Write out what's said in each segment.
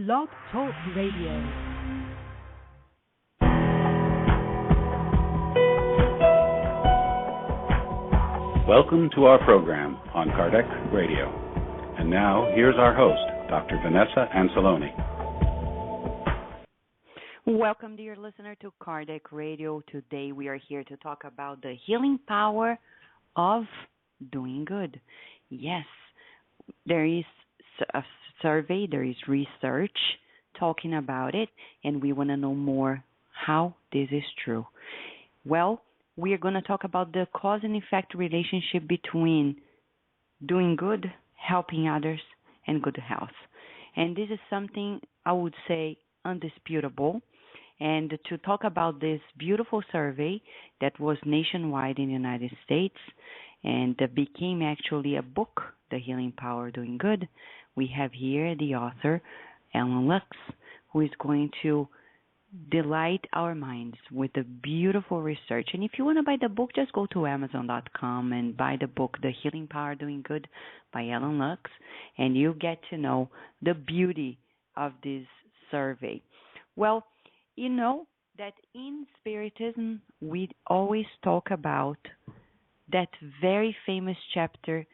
Blog Talk Radio. Welcome to our program on Kardec Radio. And now, here's our host, Dr. Vanessa Anceloni. Welcome, dear listener, to Kardec Radio. Today we are here to talk about the healing power of doing good. Yes, there is a survey, there is research talking about it, and we want to know more how this is true. Well, we are going to talk about the cause and effect relationship between doing good, helping others, and good health. And this is something I would say undisputable. And to talk about this beautiful survey that was nationwide in the United States and became actually a book, The Healing Power of Doing Good, we have here the author, Alan Lux, who is going to delight our minds with the beautiful research. And if you want to buy the book, just go to Amazon.com and buy the book, The Healing Power of Doing Good by Alan Lux, and you get to know the beauty of this survey. Well, you know that in Spiritism, we always talk about that very famous chapter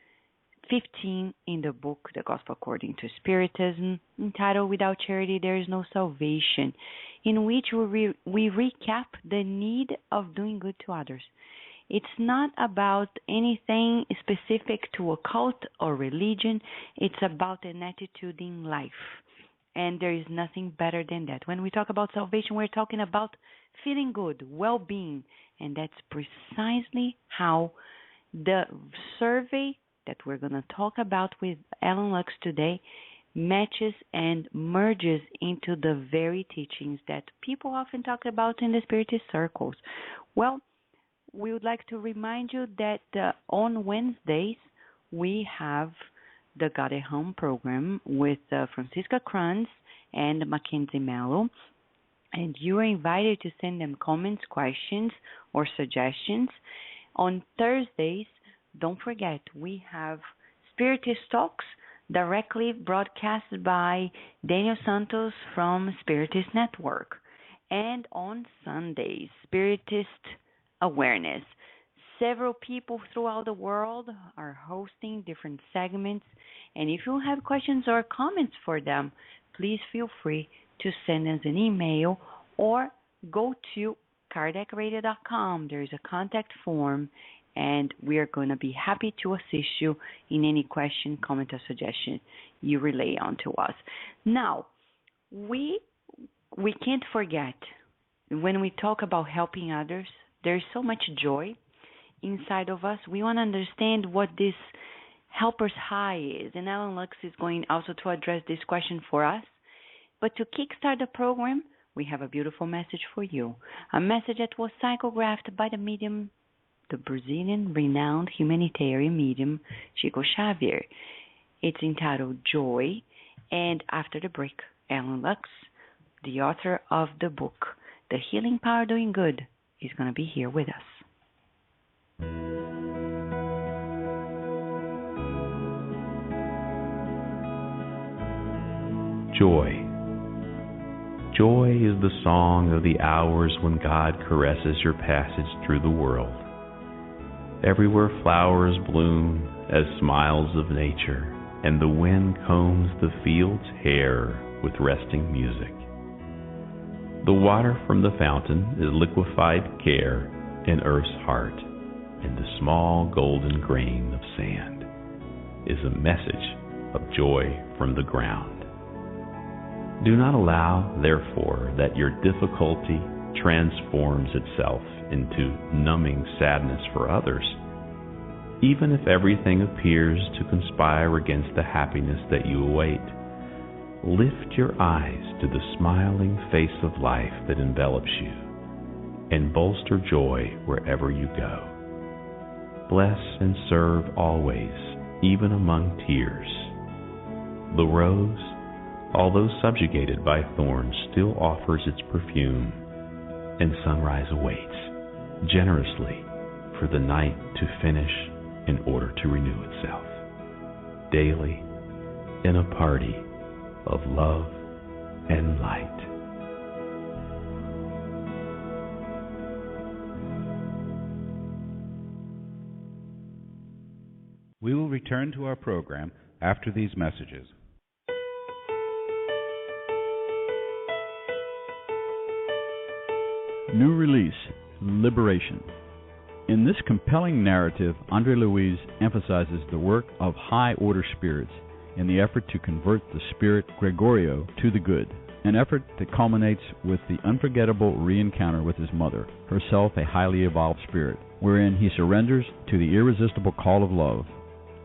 15 in the book, The Gospel According to Spiritism, entitled Without Charity There is No Salvation, in which we recap the need of doing good to others. It's not about anything specific to a cult or religion. It's about an attitude in life. And there is nothing better than that. When we talk about salvation, we're talking about feeling good, well-being. And that's precisely how the survey that we're going to talk about with Alan Lux today matches and merges into the very teachings that people often talk about in the Spiritist circles. Well, we would like to remind you that on Wednesdays we have the God at Home program with Francisca Kranz and Mackenzie Mello. And you are invited to send them comments, questions, or suggestions. On Thursdays, don't forget, we have Spiritist Talks directly broadcast by Daniel Santos from Spiritist Network. And on Sundays, Spiritist Awareness. Several people throughout the world are hosting different segments. And if you have questions or comments for them, please feel free to send us an email or go to KardecRadio.com. There is a contact form, and we are going to be happy to assist you in any question, comment, or suggestion you relay on to us. Now, we can't forget, when we talk about helping others, there's so much joy inside of us. We want to understand what this helper's high is, and Alan Lux is going also to address this question for us. But to kickstart the program, we have a beautiful message for you, a message that was psychographed by the medium, the Brazilian renowned humanitarian medium, Chico Xavier. It's entitled Joy, and after the break, Alan Lux, the author of the book, The Healing Power of Doing Good, is going to be here with us. Joy. Joy is the song of the hours when God caresses your passage through the world. Everywhere flowers bloom as smiles of nature, and the wind combs the field's hair with resting music. The water from the fountain is liquefied care in earth's heart, and the small golden grain of sand is a message of joy from the ground. Do not allow, therefore, that your difficulty transforms itself into numbing sadness for others. Even if everything appears to conspire against the happiness that you await, lift your eyes to the smiling face of life that envelops you, and bolster joy wherever you go. Bless and serve always, even among tears. The rose, although subjugated by thorns, still offers its perfume, and sunrise awaits generously for the night to finish in order to renew itself. Daily, in a party of love and light. We will return to our program after these messages. New release, Liberation. In this compelling narrative, Andre Luiz emphasizes the work of high-order spirits in the effort to convert the spirit Gregorio to the good, an effort that culminates with the unforgettable re-encounter with his mother, herself a highly evolved spirit, wherein he surrenders to the irresistible call of love.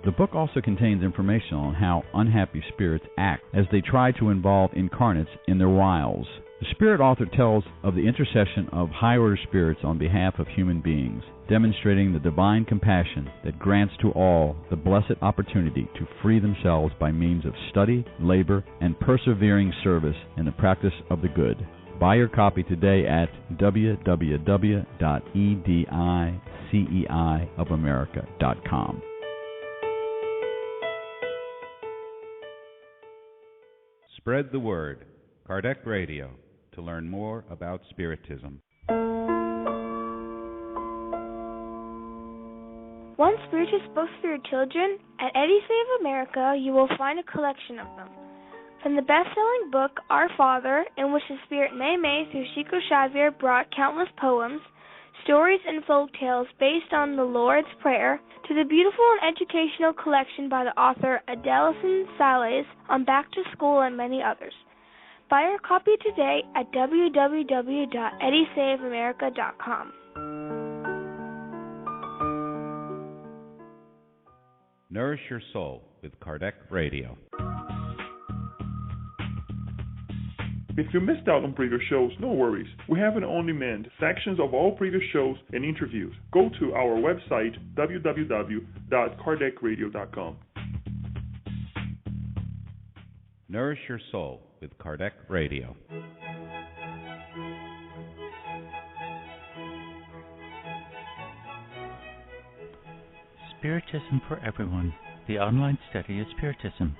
The book also contains information on how unhappy spirits act as they try to involve incarnates in their wiles. The spirit author tells of the intercession of high-order spirits on behalf of human beings, demonstrating the divine compassion that grants to all the blessed opportunity to free themselves by means of study, labor, and persevering service in the practice of the good. Buy your copy today at www.ediceiofamerica.com. Spread the word. Kardec Radio, to learn more about Spiritism. Want spirituous books for your children? At Edicei of America, you will find a collection of them. From the best-selling book, Our Father, in which the spirit Mei through Chico Xavier brought countless poems, stories, and folk tales based on the Lord's Prayer, to the beautiful and educational collection by the author Adelson Sales on Back to School and many others. Buy your copy today at www.ediceiofamerica.com. Nourish your soul with Kardec Radio. If you missed out on previous shows, no worries. We have an on-demand sections of all previous shows and interviews. Go to our website, www.kardecradio.com. Nourish your soul with Kardec Radio. Spiritism for Everyone, the online study of Spiritism.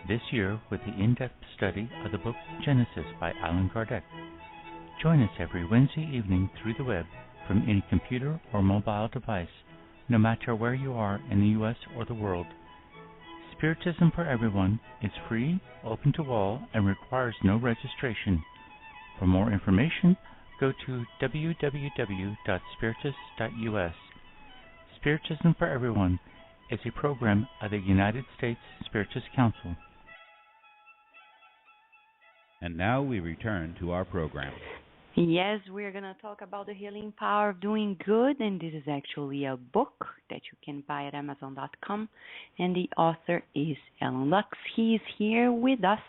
This year with the in-depth study of the book Genesis by Allan Kardec. Join us every Wednesday evening through the web from any computer or mobile device, no matter where you are in the U.S. or the world. Spiritism for Everyone is free, open to all, and requires no registration. For more information, go to www.spiritus.us. Spiritism for Everyone is a program of the United States Spiritist Council. And now we return to our program. Yes, we're going to talk about the healing power of doing good, and this is actually a book that you can buy at Amazon.com, and the author is Alan Lux. He is here with us,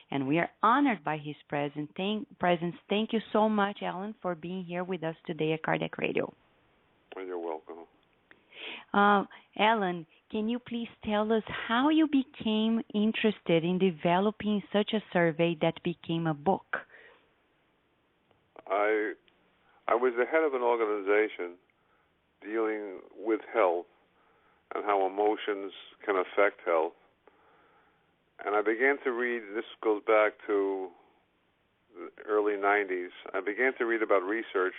and we are honored by his presence. Thank you so much, Alan, for being here with us today at Kardec Radio. You're welcome. Alan, can you please tell us how you became interested in developing such a survey that became a book? I was the head of an organization dealing with health and how emotions can affect health. And I began to read, this goes back to the early 90s, I began to read about research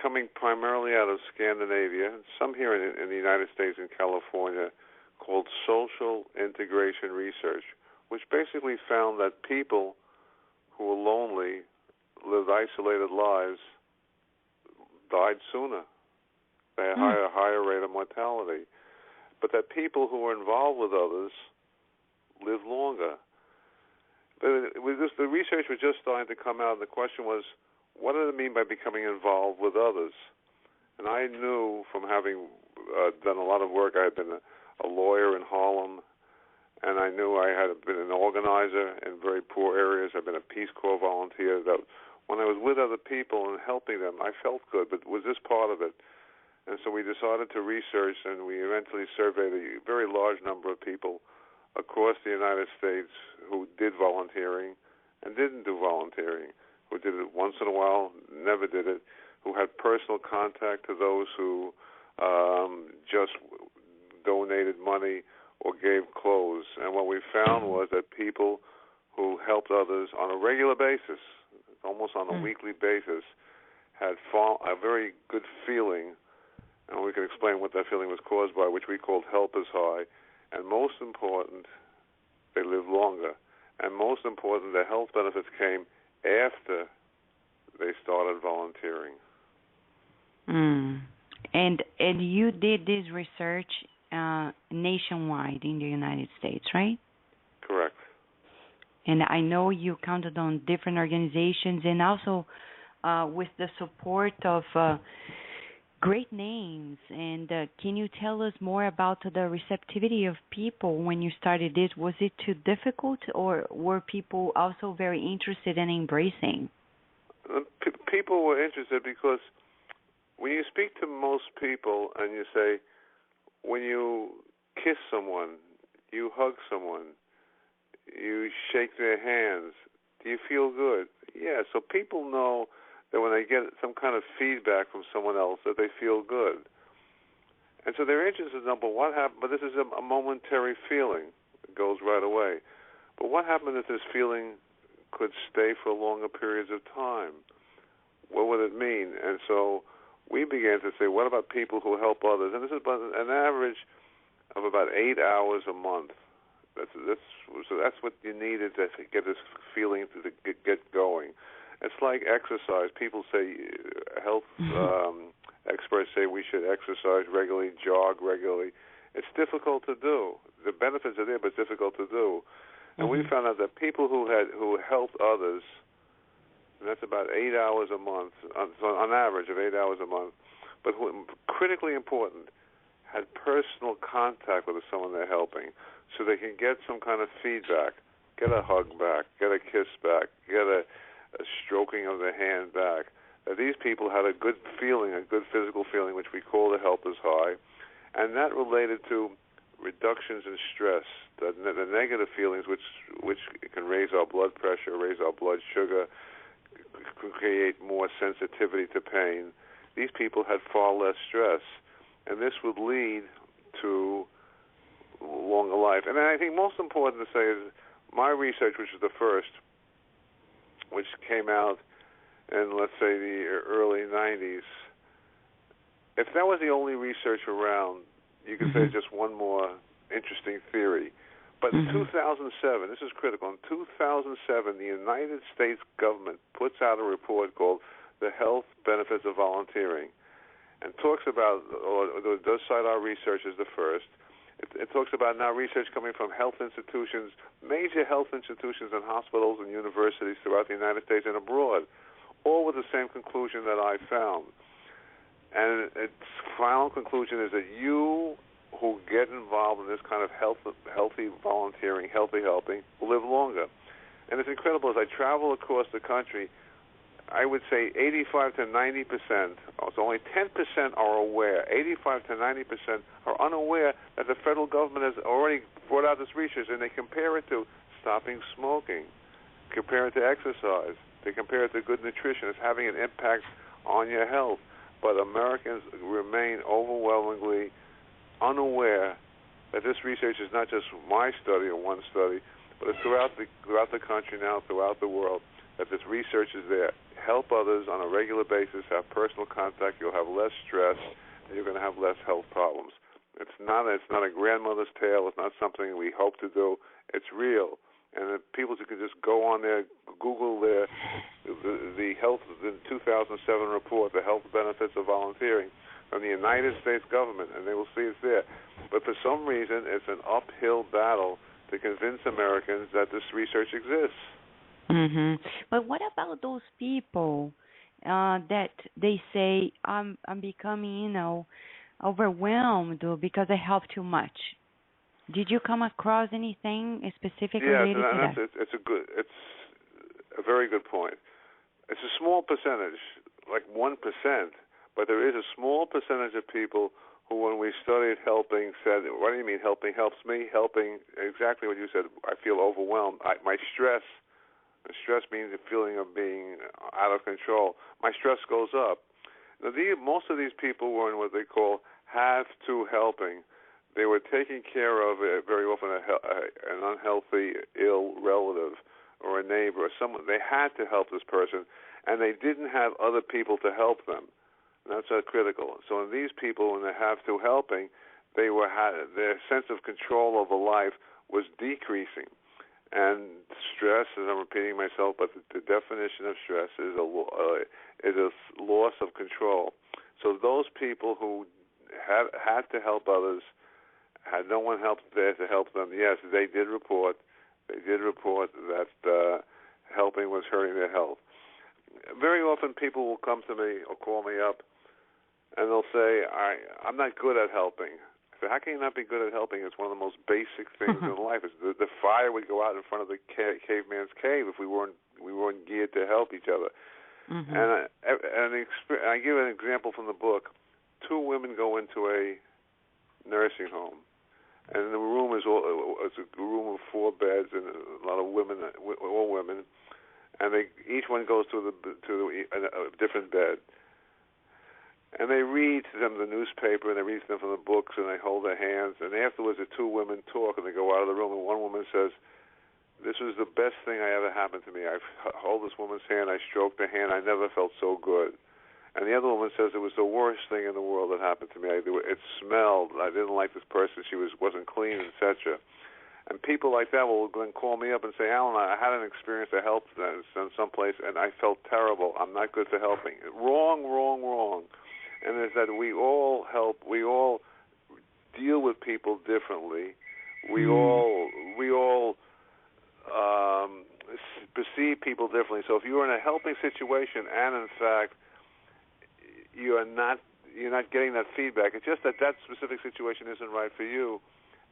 coming primarily out of Scandinavia, some here in the United States and California, called social integration research, which basically found that people who were lonely, lived isolated lives, died sooner. They had a higher rate of mortality. But that people who were involved with others lived longer. But the research was just starting to come out, and the question was, what did it mean by becoming involved with others? And I knew from having done a lot of work, I had been a lawyer in Harlem, and I knew I had been an organizer in very poor areas. I'd been a Peace Corps volunteer. That when I was with other people and helping them, I felt good, but was this part of it? And so we decided to research, and we eventually surveyed a very large number of people across the United States who did volunteering and didn't do volunteering, who did it once in a while, never did it, who had personal contact to those who just donated money or gave clothes. And what we found was that people who helped others on a regular basis, almost on a weekly basis, had a very good feeling, and we can explain what that feeling was caused by, which we called helper's high. And most important, they lived longer. And most important, the health benefits came after they started volunteering. And you did this research nationwide in the United States, right? Correct. And I know you counted on different organizations and also with the support of great names. And can you tell us more about the receptivity of people when you started this? Was it too difficult, or were people also very interested in embracing? People were interested because when you speak to most people and you say, when you kiss someone, you hug someone, you shake their hands, do you feel good? Yeah, so people know that when they get some kind of feedback from someone else, that they feel good. And so they're interested in, what happened? But this is a momentary feeling. It goes right away. But what happened if this feeling could stay for longer periods of time? What would it mean? And so we began to say, what about people who help others? And this is about an average of about 8 hours a month. So that's what you needed to get this feeling to get going. It's like exercise. People say, health experts say we should exercise regularly, jog regularly. It's difficult to do. The benefits are there, but it's difficult to do. And we found out that people who helped others, and that's about 8 hours a month, on average of 8 hours a month, but critically important, had personal contact with someone they're helping, so they can get some kind of feedback, get a hug back, get a kiss back, get a stroking of the hand back. That these people had a good feeling, a good physical feeling, which we call the helper's high, and that related to reductions in stress, the negative feelings which can raise our blood pressure, raise our blood sugar, can create more sensitivity to pain. These people had far less stress, and this would lead to longer life. And I think most important to say is my research, which is the first, which came out in, let's say, the early 90s, if that was the only research around, you could say just one more interesting theory. But in 2007, this is critical, in 2007, the United States government puts out a report called The Health Benefits of Volunteering, and talks about, or does cite our research as the first. It talks about now research coming from health institutions, major health institutions and hospitals and universities throughout the United States and abroad, all with the same conclusion that I found. And its final conclusion is that you who get involved in this kind of healthy volunteering, healthy helping, will live longer. And it's incredible. As I travel across the country, I would say 85 to 90%, so only 10% are aware, 85 to 90% are unaware that the federal government has already brought out this research, and they compare it to stopping smoking, compare it to exercise, they compare it to good nutrition. It's having an impact on your health. But Americans remain overwhelmingly unaware that this research is not just my study or one study, but it's throughout the country now, throughout the world, that this research is there. Help others on a regular basis, have personal contact, you'll have less stress, and you're going to have less health problems. It's not a grandmother's tale. It's not something we hope to do. It's real. And people can just go on there, Google the 2007 report, the health benefits of volunteering from the United States government, and they will see it's there. But for some reason, it's an uphill battle to convince Americans that this research exists. But what about those people that they say, I'm becoming, overwhelmed because I help too much? Did you come across anything specifically related to that? It's a very good point. It's a small percentage, like 1%, but there is a small percentage of people who, when we studied helping, said, what do you mean helping helps me? Helping, exactly what you said, I feel overwhelmed. My stress means the feeling of being out of control. My stress goes up. Now, most of these people were in what they call have-to helping. They were taking care of very often an unhealthy, ill relative or a neighbor or someone. They had to help this person, and they didn't have other people to help them. And that's critical. So in these people, when they have to helping, their sense of control over life was decreasing. And stress, as I'm repeating myself, but the definition of stress is a loss of control. So those people who had to help others, had no one there to help them, yes, they did report that helping was hurting their health. Very often people will come to me or call me up, and they'll say, I'm not good at helping. I say, how can you not be good at helping? It's one of the most basic things in life. It's the fire would go out in front of the caveman's cave if we weren't geared to help each other. Mm-hmm. And I give an example from the book. 2 women go into a nursing home, and the room is a room of 4 beds and a lot of women, all women, and each one goes to a different bed, and they read to them the newspaper, and they read to them from the books, and they hold their hands, and afterwards the 2 women talk, and they go out of the room, and one woman says, "This was the best thing I ever happened to me. I hold this woman's hand, I stroked her hand, I never felt so good." And the other woman says, "It was the worst thing in the world that happened to me. It smelled. I didn't like this person. She wasn't clean, etc." And people like that will then call me up and say, "Alan, I had an experience that helped in someplace, and I felt terrible. I'm not good for helping." Wrong, wrong, wrong. And it's that we all help. We all deal with people differently. We all perceive people differently. So if you're in a helping situation, and in fact you're not getting that feedback, it's just that specific situation isn't right for you.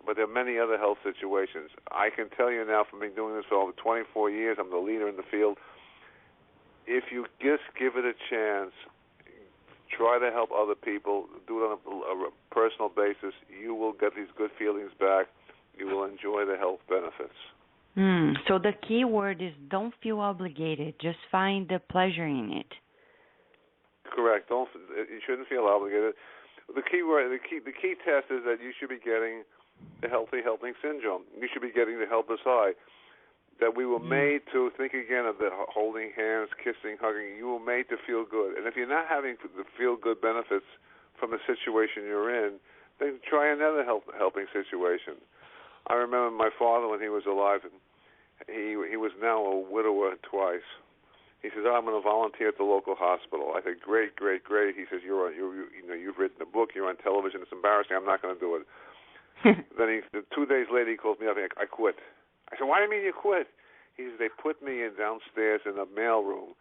But there are many other health situations. I can tell you now, from being doing this for over 24 years, I'm the leader in the field. If you just give it a chance, try to help other people, do it on a personal basis, you will get these good feelings back. You will enjoy the health benefits. So the key word is don't feel obligated. Just find the pleasure in it. Correct. You shouldn't feel obligated. The key test is that you should be getting the healthy helping syndrome. You should be getting the helpless high. That we were made to think again of the holding hands, kissing, hugging. You were made to feel good. And if you're not having the feel good benefits from the situation you're in, then try another helping situation. I remember my father when he was alive. He was now a widower twice. He says, "I'm going to volunteer at the local hospital." I said, "Great, great, great." He says, "You've written a book. You're on television. It's embarrassing. I'm not going to do it." Then 2 days later, he calls me up and I quit. I said, "Why do you mean you quit?" He says, "They put me in downstairs in the mail room,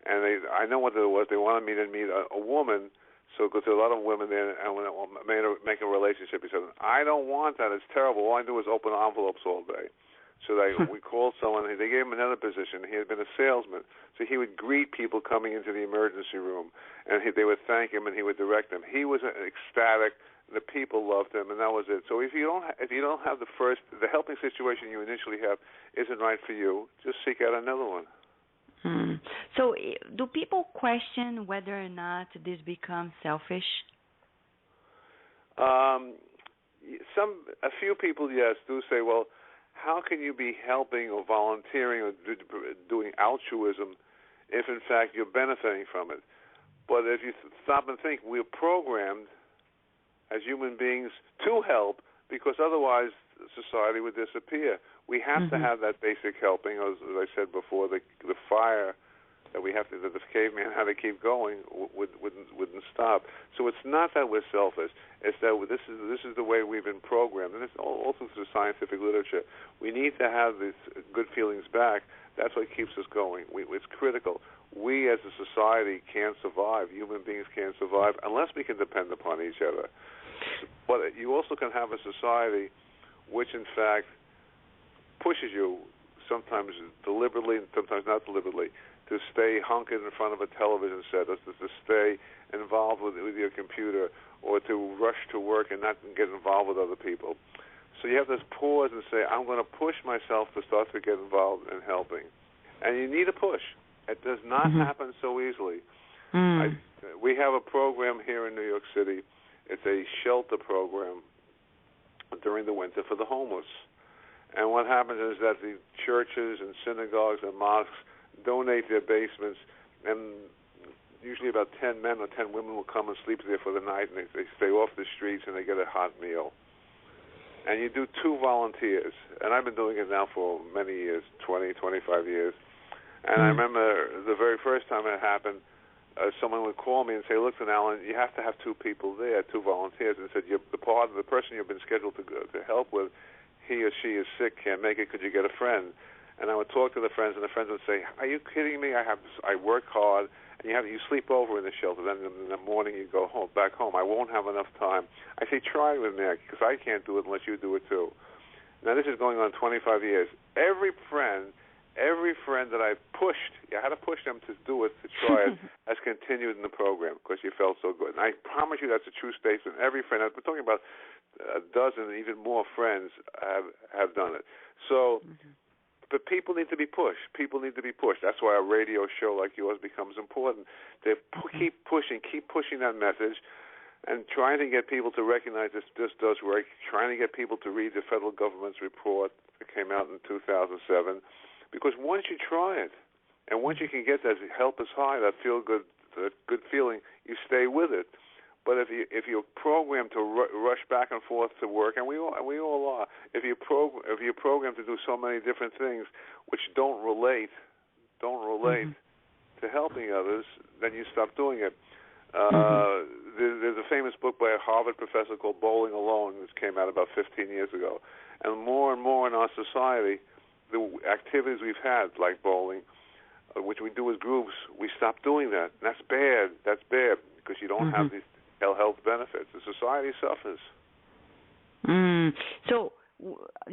and I know what it was. They wanted me to meet a woman, so because there are a lot of women there, and make a relationship." He said, "I don't want that. It's terrible. All I do is open envelopes all day." So we called someone. They gave him another position. He had been a salesman, so he would greet people coming into the emergency room, and they would thank him, and he would direct them. He was ecstatic. The people loved him, and that was it. So if you don't have the helping situation you initially have isn't right for you, just seek out another one. So do people question whether or not this becomes selfish? A few people, yes, do say, "Well, how can you be helping or volunteering or doing altruism if, in fact, you're benefiting from it?" But if you stop and think, we're programmed as human beings to help, because otherwise society would disappear. We have to have that basic helping, as I said before, the fire that the caveman had to keep going wouldn't stop. So it's not that we're selfish. It's that this is the way we've been programmed, and it's also through scientific literature. We need to have these good feelings back. That's what keeps us going. It's critical. We as a society can't survive. Human beings can't survive unless we can depend upon each other. But you also can have a society which, in fact, pushes you, sometimes deliberately and sometimes not deliberately, to stay hunkered in front of a television set, or to stay involved with your computer, or to rush to work and not get involved with other people. So you have to pause and say, I'm going to push myself to start to get involved in helping. And you need a push. It does not happen so easily. We have a program here in New York City. It's a shelter program during the winter for the homeless. And what happens is that the churches and synagogues and mosques donate their basements, and usually about 10 men or 10 women will come and sleep there for the night, and they stay off the streets and they get a hot meal. And you do 2 volunteers, and I've been doing it now for many years, 20, 25 years. And I remember the very first time it happened, someone would call me and say, "Look, Alan, you have to have 2 people there, 2 volunteers." And said, the person you've been scheduled to help with, he or she is sick, can't make it. Could you get a friend? And I would talk to the friends, and the friends would say, "Are you kidding me? I work hard, and you sleep over in the shelter. Then in the morning you go back home. I won't have enough time." I say, "Try with me, because I can't do it unless you do it too." Now this is going on 25 years. Every friend that I pushed, I had to push them to do it, to try it, has continued in the program because you felt so good. And I promise you that's a true statement. Every friend, we're talking about a dozen, even more friends have done it. So, but people need to be pushed. People need to be pushed. That's why a radio show like yours becomes important. They keep pushing that message, and trying to get people to recognize this does work, trying to get people to read the federal government's report that came out in 2007. Because once you try it, and once you can get that help is high, that good feeling, you stay with it. But if you're programmed to rush back and forth to work, and we all are, if you're programmed to do so many different things which don't relate to helping others, then you stop doing it. There's a famous book by a Harvard professor called Bowling Alone, which came out about 15 years ago. And more in our society, the activities we've had, like bowling, which we do as groups, we stop doing that. And that's bad. That's bad because you don't have these health benefits. The society suffers. So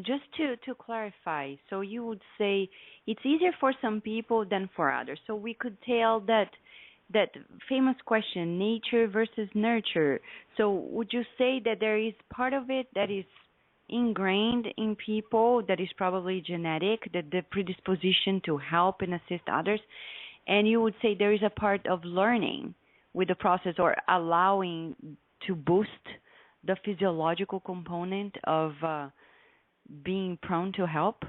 just to clarify, so you would say it's easier for some people than for others. So we could tell that famous question, nature versus nurture. So would you say that there is part of it that is ingrained in people, that is probably genetic, that the predisposition to help and assist others, and you would say there is a part of learning with the process, or allowing to boost the physiological component of being prone to help?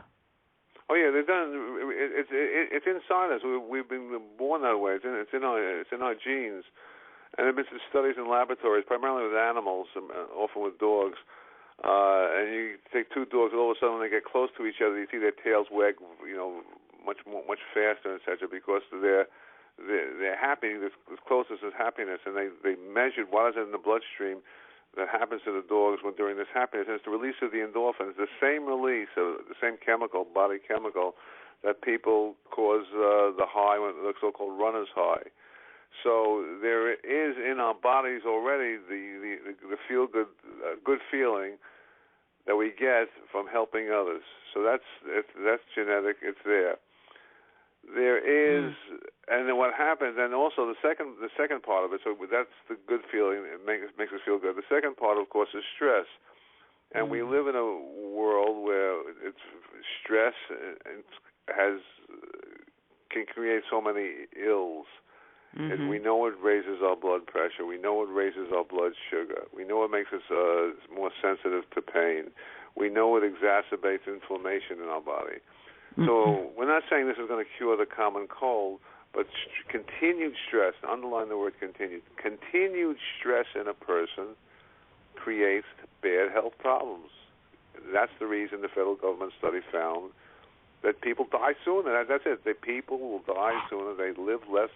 Oh yeah, they've done. It's inside us. We've been born that way. It's in our genes, and there've been some studies in laboratories, primarily with animals, often with dogs. And you take 2 dogs, and all of a sudden when they get close to each other, you see their tails wag, much faster, etc. Because they're happy. This closest is happiness, and they measured what is in the bloodstream that happens to the dogs during this happiness. And it's the release of the endorphins, the same release of the same chemical, body chemical, that people cause the high, the so-called runner's high. So there is in our bodies already the good feeling that we get from helping others. So that's genetic. It's there. There is, and then what happens, and also the second part of it. So that's the good feeling. It makes us feel good. The second part, of course, is stress, and we live in a world where it's stress can create so many ills. And we know it raises our blood pressure. We know it raises our blood sugar. We know it makes us more sensitive to pain. We know it exacerbates inflammation in our body. So we're not saying this is going to cure the common cold, but continued stress, underline the word continued stress in a person creates bad health problems. That's the reason the federal government study found that people die sooner. That's it. That people will die sooner. They live less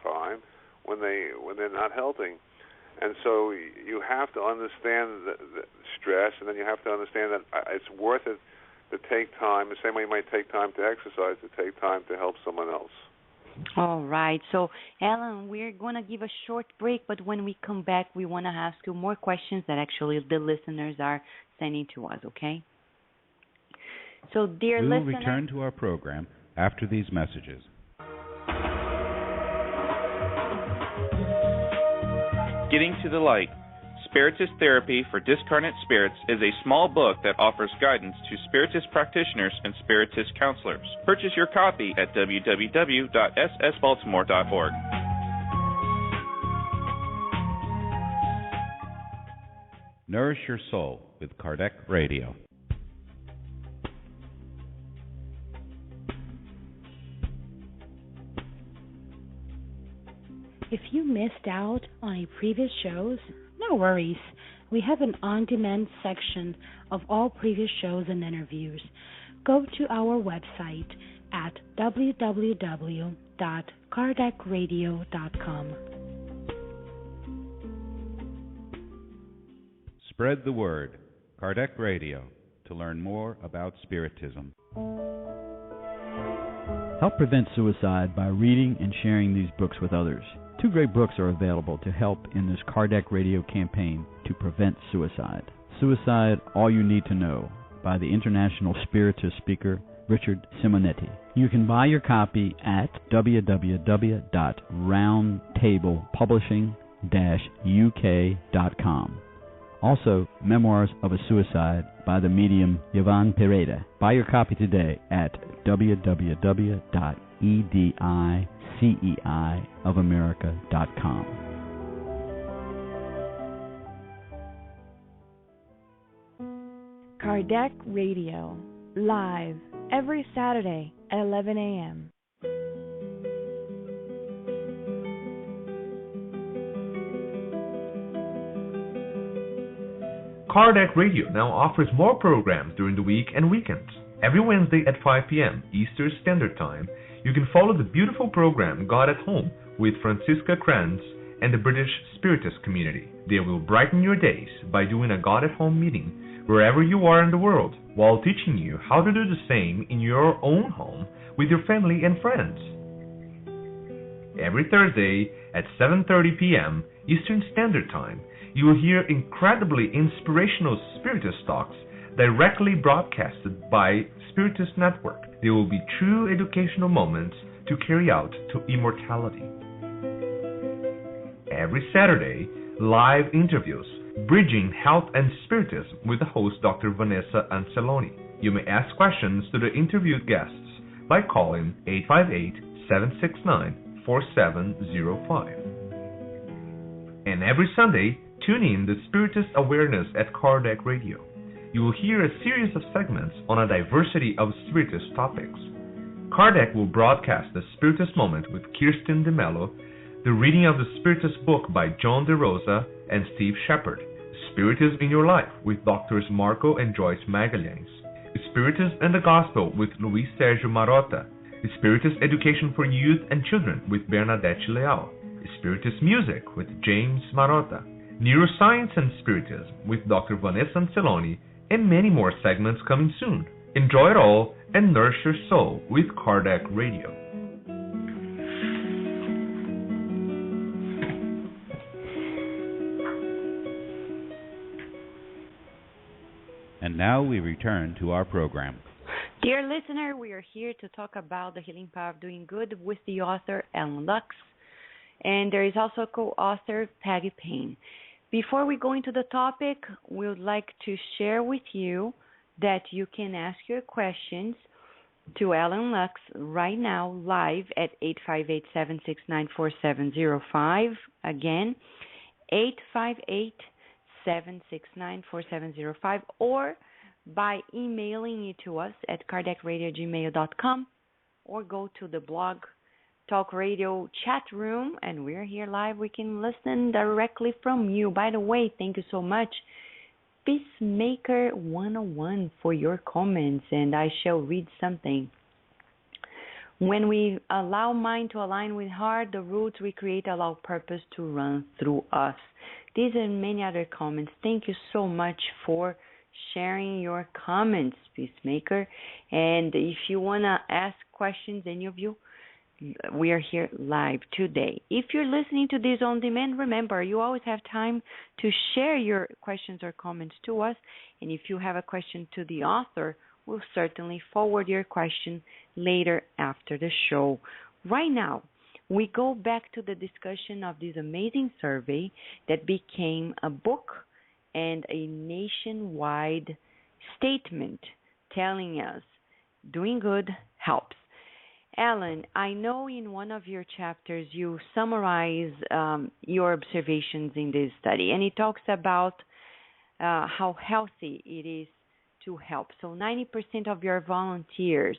time when they're not helping. And so you have to understand the stress, and then you have to understand that it's worth it to take time, the same way you might take time to exercise, to take time to help someone else. All right. So, Alan, we're going to give a short break, but when we come back, we want to ask you more questions that actually the listeners are sending to us, okay? So, dear listeners... We will return to our program after these messages. Getting to the Light, Spiritist Therapy for Discarnate Spirits is a small book that offers guidance to Spiritist practitioners and Spiritist counselors. Purchase your copy at www.ssbaltimore.org. Nourish Your Soul with Kardec Radio. If you missed out on a previous shows, no worries. We have an on-demand section of all previous shows and interviews. Go to our website at www.kardecradio.com. Spread the word. Kardec Radio, to learn more about Spiritism. Help prevent suicide by reading and sharing these books with others. 2 great books are available to help in this Kardec Radio campaign to prevent suicide. Suicide, All You Need to Know, by the international Spiritist speaker Richard Simonetti. You can buy your copy at www.roundtablepublishing-uk.com. Also, Memoirs of a Suicide by the medium Yvonne Pereira. Buy your copy today at www.ediceiofamerica.com. Kardec Radio, live every Saturday at 11 a.m. Kardec Radio now offers more programs during the week and weekends. Every Wednesday at 5 p.m. Eastern Standard Time, you can follow the beautiful program God at Home with Francisca Kranz and the British Spiritist community. They will brighten your days by doing a God at Home meeting wherever you are in the world, while teaching you how to do the same in your own home with your family and friends. Every Thursday at 7:30 p.m. Eastern Standard Time, you will hear incredibly inspirational Spiritist talks directly broadcasted by Spiritist Network. They will be true educational moments to carry out to immortality. Every Saturday, live interviews, Bridging Health and Spiritism with the host Dr. Vanessa Anceloni. You may ask questions to the interviewed guests by calling 858-769-4705. And every Sunday, tune in to Spiritist Awareness at Kardec Radio. You will hear a series of segments on a diversity of Spiritist topics. Kardec will broadcast the Spiritist Moment with Kirsten DeMello, the reading of the Spiritist book by John DeRosa and Steve Shepard, Spiritism in Your Life with Drs. Marco and Joyce Magalhães, Spiritism and the Gospel with Luis Sergio Marotta, Spiritist Education for Youth and Children with Bernadette Leal, Spiritist Music with James Marotta, Neuroscience and Spiritism with Dr. Vanessa Anceloni, and many more segments coming soon. Enjoy it all and nourish your soul with Kardec Radio. And now we return to our program. Dear listener, we are here to talk about the healing power of doing good with the author Alan Lux, and there is also co-author Peggy Payne. Before we go into the topic, we would like to share with you that you can ask your questions to Alan Lux right now live at 858-769-4705. Again, 858-769-4705, or by emailing it to us at kardecradio@gmail.com, or go to the blog Talk Radio chat room, and we're here live. We can listen directly from you. By the way, thank you so much, Peacemaker 101, for your comments, and I shall read something. When we allow mind to align with heart, the roots we create allow purpose to run through us. These and many other comments. Thank you so much for sharing your comments, Peacemaker. And if you want to ask questions, any of you, we are here live today. If you're listening to this on demand, remember, you always have time to share your questions or comments to us. And if you have a question to the author, we'll certainly forward your question later after the show. Right now, we go back to the discussion of this amazing survey that became a book and a nationwide statement telling us doing good helps. Alan, I know in one of your chapters you summarize your observations in this study, and it talks about how healthy it is to help. So 90% of your volunteers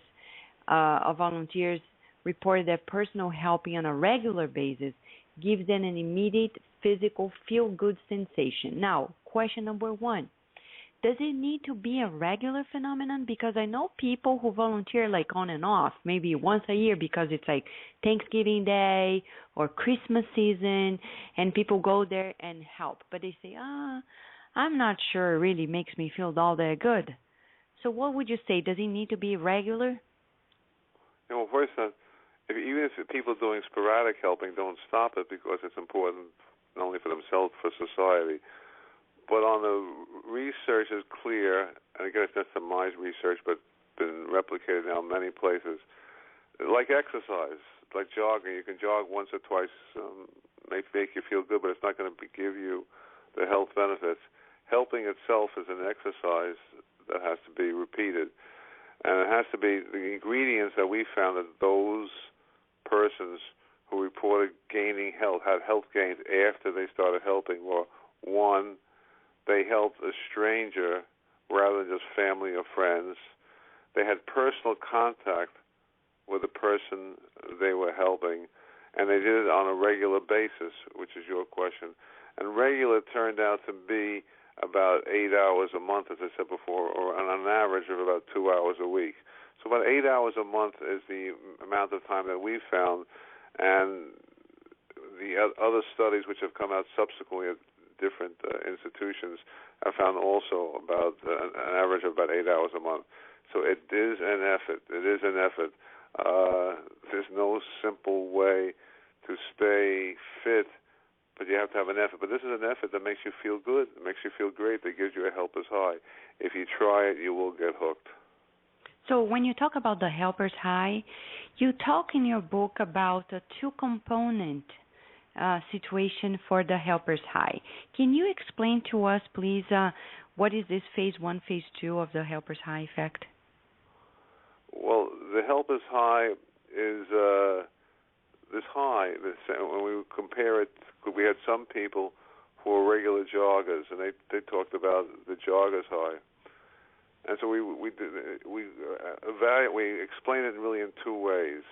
reported that personal helping on a regular basis gives them an immediate physical feel-good sensation. Now, question number 1. Does it need to be a regular phenomenon? Because I know people who volunteer like on and off, maybe once a year because it's like Thanksgiving Day or Christmas season, and people go there and help. But they say, I'm not sure it really makes me feel all that good. So what would you say? Does it need to be regular? Well, first, even if people doing sporadic helping, don't stop it because it's important not only for themselves, for society. But on the research is clear, and again, it's not some my research, but been replicated now in many places. Like exercise, like jogging, you can jog once or twice, may make you feel good, but it's not going to give you the health benefits. Helping itself is an exercise that has to be repeated, and it has to be the ingredients that we found that those persons who reported gaining health, had health gains after they started helping, were 1, they helped a stranger rather than just family or friends. They had personal contact with the person they were helping, and they did it on a regular basis, which is your question. And regular turned out to be about 8 hours a month, as I said before, or on an average of about 2 hours a week. So about 8 hours a month is the amount of time that we found, and the other studies which have come out subsequently at different institutions have found also about an average of about 8 hours a month. So it is an effort. It is an effort. There's no simple way to stay fit, but you have to have an effort. But this is an effort that makes you feel good. It makes you feel great. That gives you a helper's high. If you try it, you will get hooked. So when you talk about the helper's high, you talk in your book about a two-component situation for the helper's high. Can you explain to us, please, what is this phase 1, phase 2 of the helper's high effect? Well, the helper's high is this high. When we compare it, we had some people who were regular joggers, and they talked about the jogger's high. And so we explain it really in 2 ways.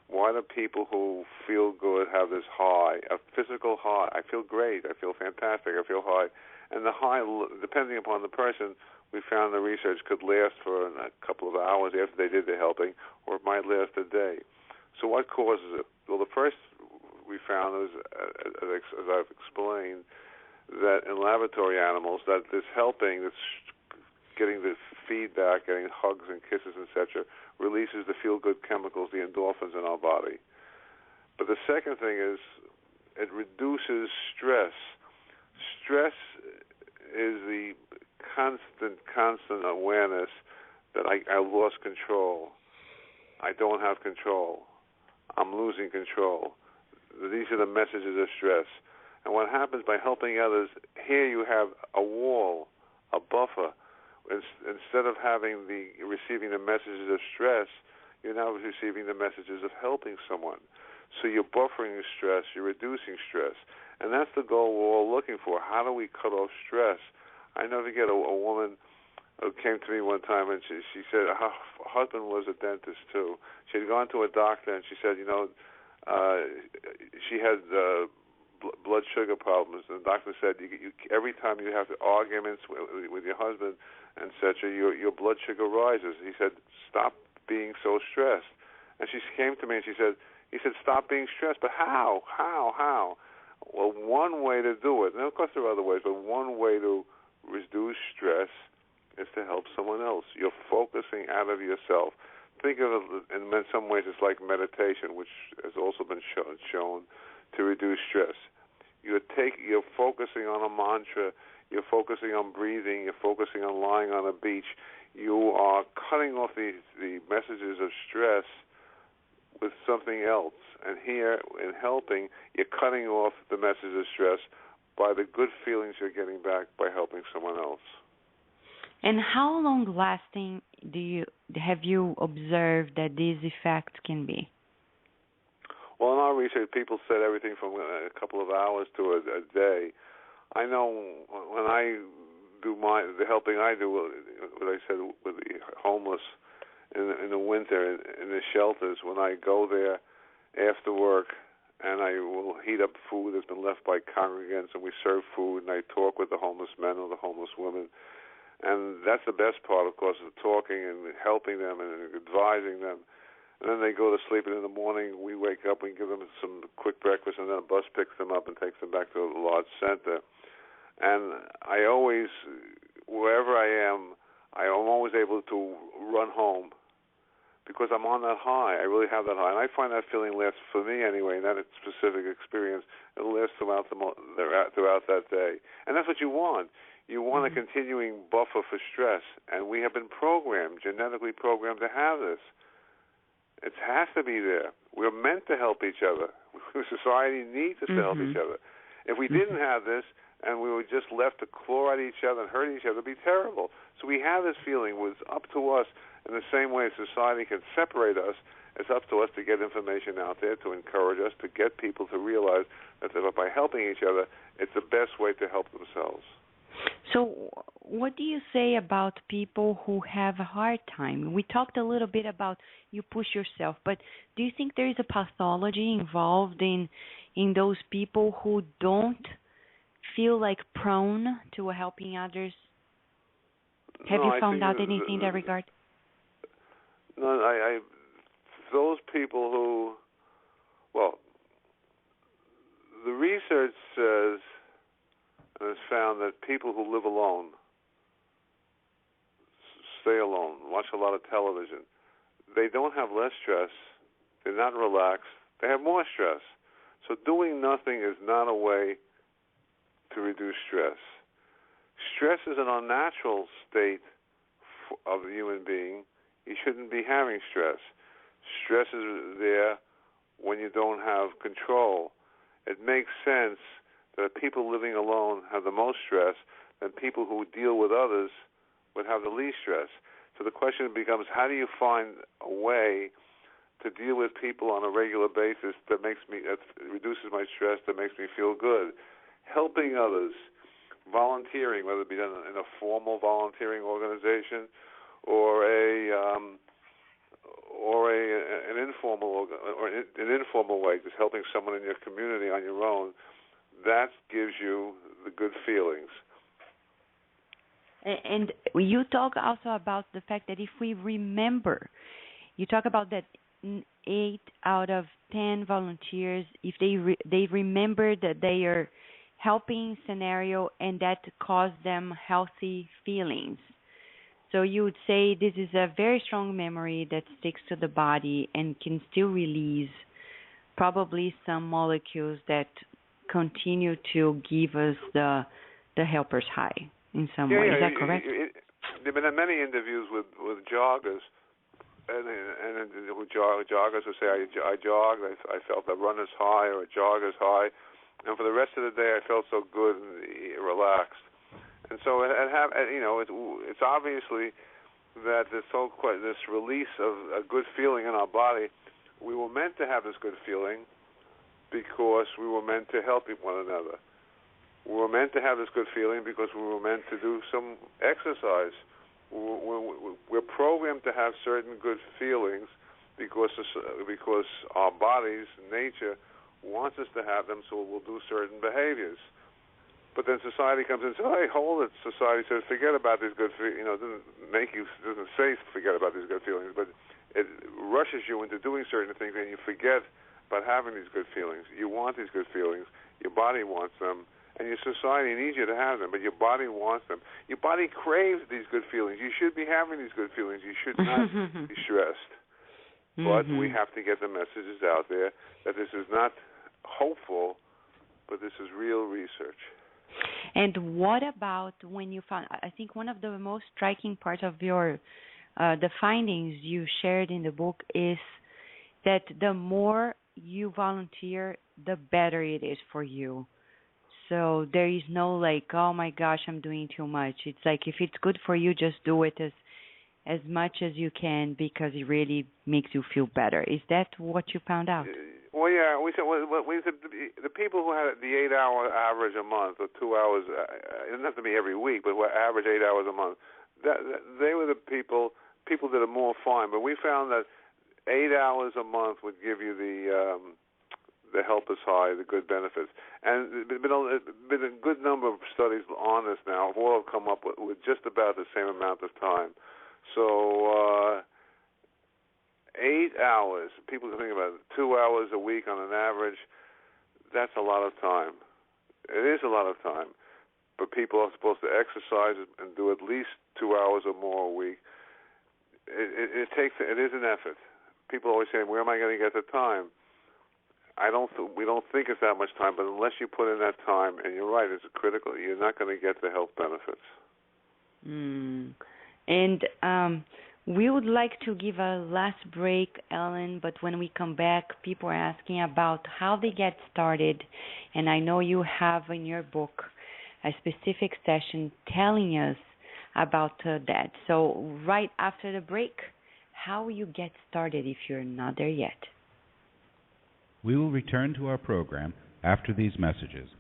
Why do people who feel good have this high, a physical high? I feel great. I feel fantastic. I feel high. And the high, depending upon the person, we found the research could last for a couple of hours after they did the helping, or it might last a day. So what causes it? Well, the first we found was, as I've explained, that in laboratory animals, that this helping, this getting the feedback, getting hugs and kisses, etc., releases the feel-good chemicals, the endorphins in our body. But the second thing is it reduces stress. Stress is the constant awareness that I lost control. I don't have control. I'm losing control. These are the messages of stress. And what happens by helping others, here you have a wall, a buffer. Instead of receiving the messages of stress, you're now receiving the messages of helping someone. So you're buffering stress, you're reducing stress. And that's the goal we're all looking for. How do we cut off stress? I never forget a woman who came to me one time, and she said her husband was a dentist too. She had gone to a doctor, and she said, she had blood sugar problems. And the doctor said, every time you have arguments with your husband, and etc., your blood sugar rises. He said, stop being so stressed. And she came to me and he said, stop being stressed. But how? Well, one way to do it, and of course there are other ways, but one way to reduce stress is to help someone else. You're focusing out of yourself. Think of it in some ways it's like meditation, which has also been shown to reduce stress. You're focusing on a mantra. You're focusing on breathing. You're focusing on lying on a beach. You are cutting off the messages of stress with something else. And here, in helping, you're cutting off the messages of stress by the good feelings you're getting back by helping someone else. And how long-lasting have you observed that these effects can be? Well, in our research, people said everything from a couple of hours to a day. I know when I do the helping I do, what I said with the homeless in the winter in the shelters, when I go there after work and I will heat up food that's been left by congregants, and we serve food, and I talk with the homeless men or the homeless women. And that's the best part, of course, of talking and helping them and advising them. And then they go to sleep, and in the morning we wake up, we give them some quick breakfast, and then a bus picks them up and takes them back to the Lodge Center. And I always, wherever I am always able to run home because I'm on that high. I really have that high. And I find that feeling lasts, for me anyway, in that specific experience, it lasts throughout that day. And that's what you want. You want a continuing buffer for stress. And we have been programmed, genetically programmed to have this. It has to be there. We're meant to help each other. Society needs us to help each other. If we didn't have this and we were just left to claw at each other and hurt each other, it would be terrible. So we have this feeling. It's up to us. In the same way society can separate us, it's up to us to get information out there, to encourage us, to get people to realize that by helping each other, it's the best way to help themselves. So what do you say about people who have a hard time? We talked a little bit about you push yourself, but do you think there is a pathology involved in those people who don't feel like prone to helping others? Have you found out anything in that regard? No, those people who, well, the research says and has found that people who live alone, stay alone, watch a lot of television, they don't have less stress, they're not relaxed, they have more stress. So doing nothing is not a way to reduce stress. Stress is an unnatural state of the human being. You shouldn't be having stress. Stress is there when you don't have control. It makes sense that people living alone have the most stress, and people who deal with others would have the least stress. So the question becomes, how do you find a way to deal with people on a regular basis that reduces my stress, that makes me feel good? Helping others, volunteering, whether it be done in a formal volunteering organization or an informal way, just helping someone in your community on your own. That gives you the good feelings. And you talk also about the fact that if we remember, you talk about that 8 out of 10 volunteers, if they remember that they are helping scenario and that caused them healthy feelings. So you would say this is a very strong memory that sticks to the body and can still release probably some molecules that continue to give us the helper's high in some way. Is that correct? There have been many interviews with joggers, and joggers who say, I jogged, I felt a runner's high or a jogger's high, and for the rest of the day I felt so good and relaxed. And so it's obviously that this release of a good feeling in our body, we were meant to have this good feeling because we were meant to help one another. We were meant to have this good feeling because we were meant to do some exercise. We're programmed to have certain good feelings because our bodies, nature, wants us to have them, so we'll do certain behaviors. But then society comes in and says, hey, hold it. Society says, forget about these good feelings. It doesn't say forget about these good feelings, but it rushes you into doing certain things, and you forget about having these good feelings. You want these good feelings. Your body wants them, and your society needs you to have them, but your body wants them. Your body craves these good feelings. You should be having these good feelings. You should not be stressed. But we have to get the messages out there that this is not hopeful, but this is real research. And what about when you found, I think one of the most striking parts of your, the findings you shared in the book is that the more you volunteer, the better it is for you. So there is no like, oh my gosh, I'm doing too much. It's like, if it's good for you, just do it as much as you can because it really makes you feel better. Is that what you found out? Well, yeah, we said the people who had the 8-hour average a month or 2 hours, it doesn't have to be every week, but who average 8 hours a month, they were the people that are more fine. But we found that 8 hours a month would give you the help is high, the good benefits. And there's been a good number of studies on this now. All have come up with just about the same amount of time. So 8 hours, people can think about it, 2 hours a week on an average, that's a lot of time. It is a lot of time. But people are supposed to exercise and do at least 2 hours or more a week. It is an effort. People always say, where am I going to get the time? We don't think it's that much time, but unless you put in that time, and you're right, it's critical, you're not going to get the health benefits. And we would like to give a last break, Ellen, but when we come back, people are asking about how they get started, and I know you have in your book a specific session telling us about that. So right after the break, how will you get started if you're not there yet? We will return to our program after these messages.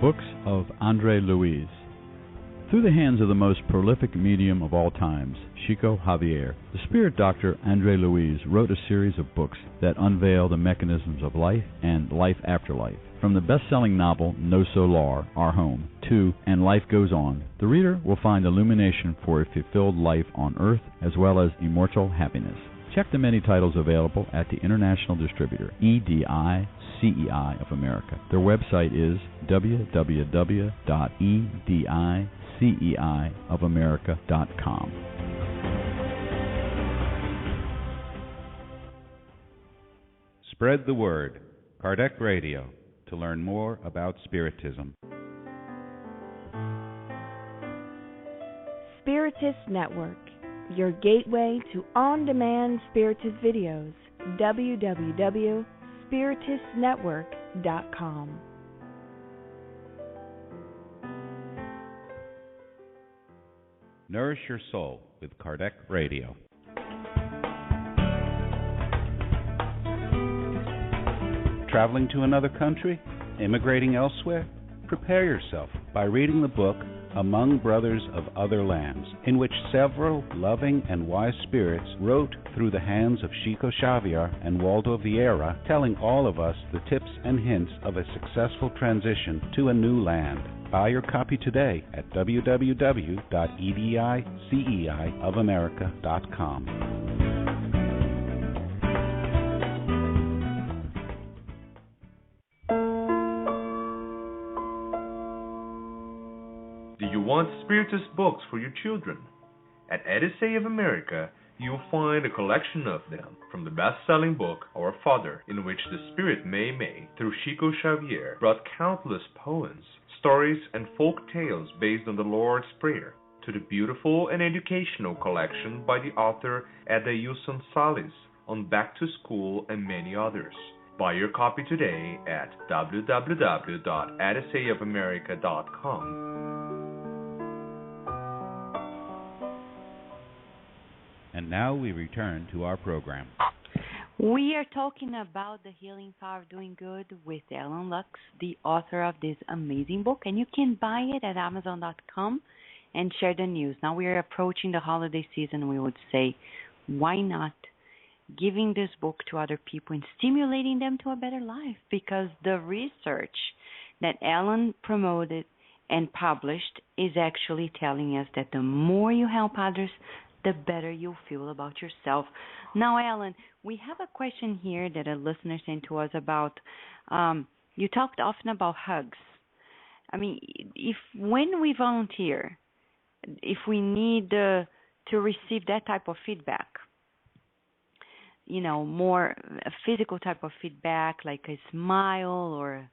Books of Andre Luiz. Through the hands of the most prolific medium of all times, Chico Xavier, the spirit doctor Andre Luiz wrote a series of books that unveil the mechanisms of life and life after life. From the best-selling novel No Solar, Our Home, to And Life Goes On, the reader will find illumination for a fulfilled life on Earth as well as immortal happiness. Check the many titles available at the international distributor, EDI CEI of America. Their website is www.ediceiofamerica.com. Spread the word. Kardec Radio, to learn more about Spiritism. Spiritist Network, your gateway to on-demand Spiritist videos. www.spiritistnetwork.com. Nourish your soul with Kardec Radio. Traveling to another country? Immigrating elsewhere? Prepare yourself by reading the book Among Brothers of Other Lands, in which several loving and wise spirits wrote through the hands of Chico Xavier and Waldo Vieira, telling all of us the tips and hints of a successful transition to a new land. Buy your copy today at www.ediceiofamerica.com. Do you want Spiritist books for your children? At Edicei of America, you'll find a collection of them, from the best-selling book Our Father, in which the Spirit Mei Mei, through Chico Xavier, brought countless poems, stories, and folk tales based on the Lord's Prayer, to the beautiful and educational collection by the author Edailson Salles on Back to School and many others. Buy your copy today at www.ediceiofamerica.com. And now we return to our program. We are talking about the healing power of doing good with Ellen Lux, the author of this amazing book, and you can buy it at Amazon.com and share the news. Now we are approaching the holiday season. We would say, why not giving this book to other people and stimulating them to a better life? Because the research that Ellen promoted and published is actually telling us that the more you help others, the better you'll feel about yourself. Now, Ellen, we have a question here that a listener sent to us about, you talked often about hugs. I mean, when we volunteer, if we need to receive that type of feedback, more a physical type of feedback, like a smile or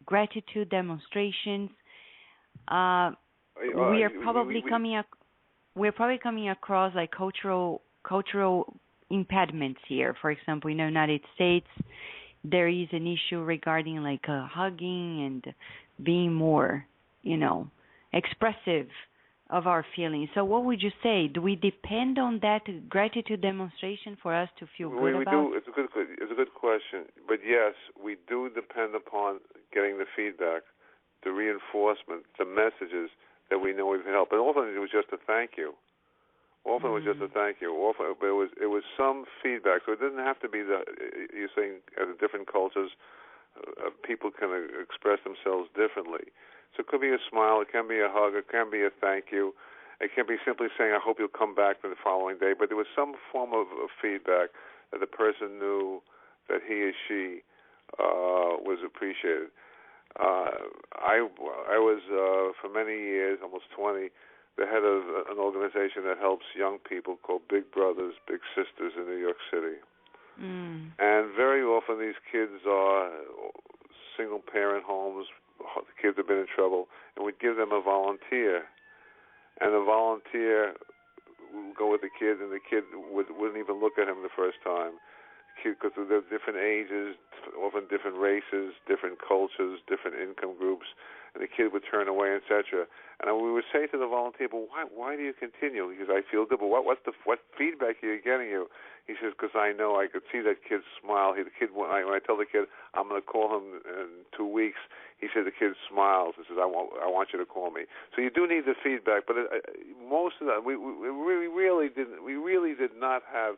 gratitude demonstrations, we're probably coming across like cultural impediments here. For example, in the United States, there is an issue regarding like hugging and being more, expressive of our feelings. So what would you say? Do we depend on that gratitude demonstration for us to feel good about? We do. It's a good question. But yes, we do depend upon getting the feedback, the reinforcement, the messages that we know we've helped. And all we do is just a thank you. Often it was just a thank you. Often it was some feedback. So it doesn't have to be you're saying as different cultures, people can express themselves differently. So it could be a smile, it can be a hug, it can be a thank you. It can be simply saying, I hope you'll come back the following day. But there was some form of feedback that the person knew that he or she was appreciated. I was, for many years, almost 20, the head of an organization that helps young people called Big Brothers, Big Sisters in New York City. And very often these kids are single-parent homes. The kids have been in trouble, and we'd give them a volunteer. And the volunteer would go with the kid, and the kid wouldn't even look at him the first time. Because they're different ages, often different races, different cultures, different income groups, and the kid would turn away, etc. And we would say to the volunteer, "But why do you continue?" Because I feel good. But what feedback are you getting? He says, "Because I know I could see that kid smile." The kid, when I tell the kid I'm going to call him in 2 weeks, he said the kid smiles and says, "I want you to call me." So you do need the feedback, but most of that we really did not have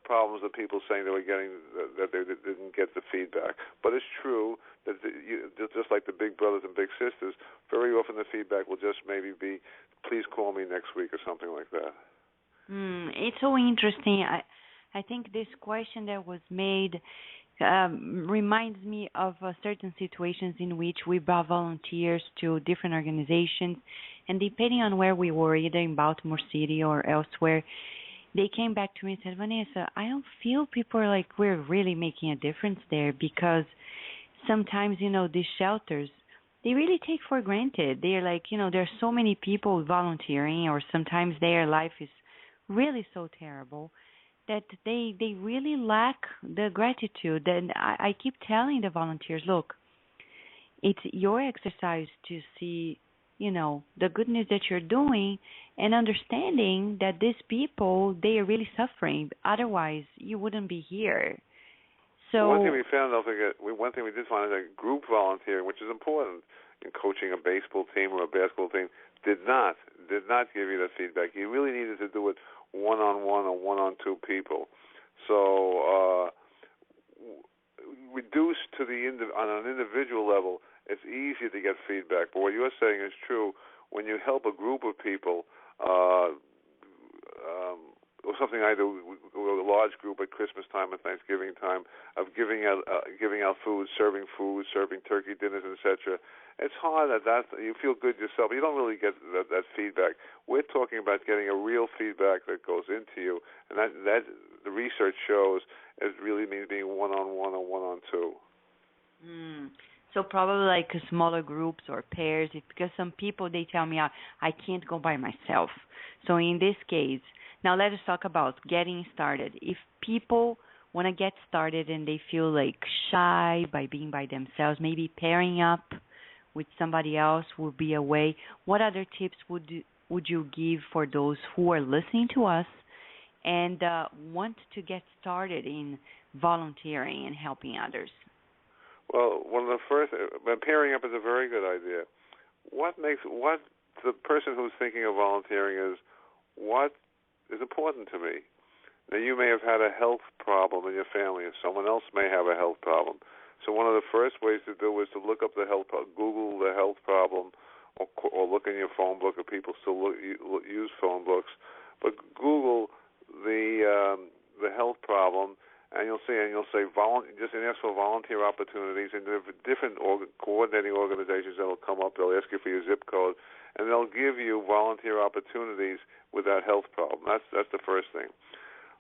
problems with people saying they were getting that they didn't get the feedback. But it's true that just like the Big Brothers and Big Sisters, very often the feedback will just maybe be, "Please call me next week" or something like that. It's so interesting. I think this question that was made reminds me of certain situations in which we brought volunteers to different organizations, and depending on where we were, either in Baltimore City or elsewhere, they came back to me and said, "Vanessa, I don't feel people are like we're really making a difference there, because sometimes, these shelters, they really take for granted. They're like, there are so many people volunteering, or sometimes their life is really so terrible that they really lack the gratitude." And I keep telling the volunteers, look, it's your exercise to see the goodness that you're doing, and understanding that these people, they are really suffering. Otherwise, you wouldn't be here. So one thing we found, one thing we did find is that group volunteering, which is important in coaching a baseball team or a basketball team, did not give you the feedback. You really needed to do it one-on-one or one-on-two people. So reduced to on an individual level, it's easy to get feedback. But what you're saying is true. When you help a group of people, or something I do with a large group at Christmas time and Thanksgiving time, of giving out food, serving turkey dinners, etc. It's hard that you feel good yourself. You don't really get that feedback. We're talking about getting a real feedback that goes into you, and that the research shows it really means being one-on-one or one-on-two. So probably like smaller groups or pairs, because some people, they tell me I can't go by myself. So in this case, now let us talk about getting started. If people want to get started and they feel like shy by being by themselves, maybe pairing up with somebody else would be a way. What other tips would you give for those who are listening to us and want to get started in volunteering and helping others? Well, one of the first, pairing up is a very good idea. What the person who's thinking of volunteering is, what is important to me? Now, you may have had a health problem in your family, or someone else may have a health problem. So one of the first ways to do is to look up the health problem, Google the health problem, or look in your phone book, if people still use phone books. But Google the health problem, and you'll say just ask for volunteer opportunities, and there are different coordinating organizations that will come up. They'll ask you for your zip code, and they'll give you volunteer opportunities with that health problem. That's the first thing.